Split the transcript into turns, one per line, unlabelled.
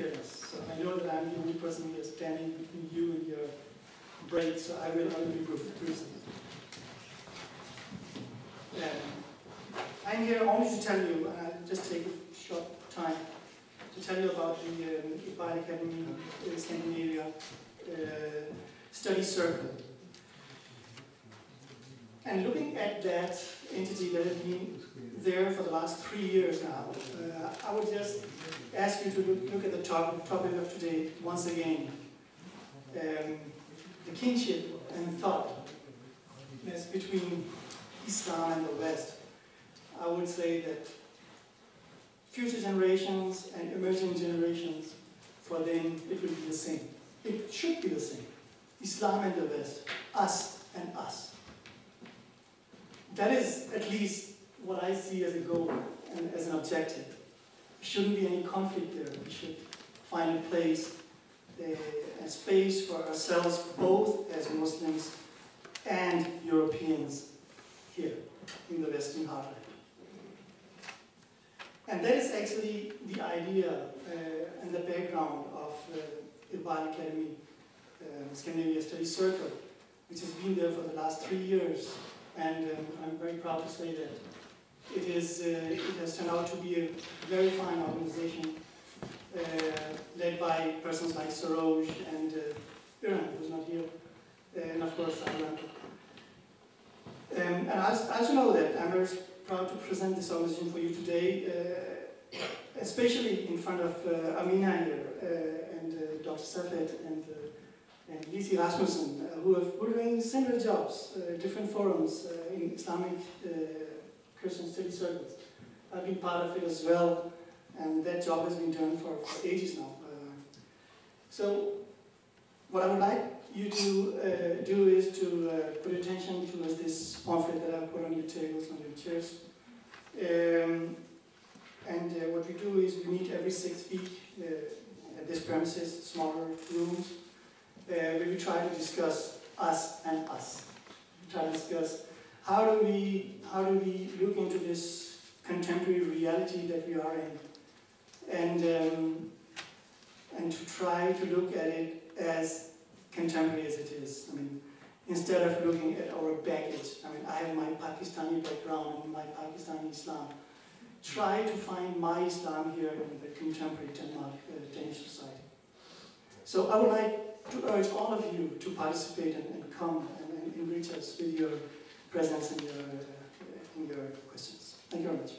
fairness. So I know that I'm the only person here standing between you and your break, so I will be brief. I'm here only to tell you, and I'll just take a short time to tell you about the Iqbal Academy in Scandinavia study circle. And looking at that entity that has been there for the last 3 years now, I would just ask you to look at the topic of today once again. The kinship and thought between Islam and the West. I would say that future generations and emerging generations, for them it will be the same. It should be the same. Islam and the West, us and us. That is at least what I see as a goal and as an objective. There shouldn't be any conflict there. We should find a place, a space for ourselves, both as Muslims and Europeans here in the Western heartland. And that is actually the idea and the background of Iqbal Academy Scandinavia Study Circle, which has been there for the last 3 years. And I'm very proud to say that it has turned out to be a very fine organization led by persons like Saroj and Iran, who's not here, and of course Allama. And I also know that I'm very proud to present this organization for you today, especially in front of Amina here, and Dr. Safed and Lisi Rasmussen, who are doing similar jobs, different forums in Islamic Christian study circles. I've been part of it as well, and that job has been done for ages now. So what I would like you to do is to put attention to this pamphlet that I've put on your tables, on your chairs. What we do is we meet every 6 weeks at this premises, smaller rooms, where we try to discuss us and us. We try to discuss how do we look into this contemporary reality that we are in, and to try to look at it as contemporary as it is. I mean, instead of looking at our baggage. I mean, I have my Pakistani background and my Pakistani Islam. Try to find my Islam here in the contemporary Danish society. So I would like to urge all of you to participate and come and enrich us with your presence and your questions. Thank you very much.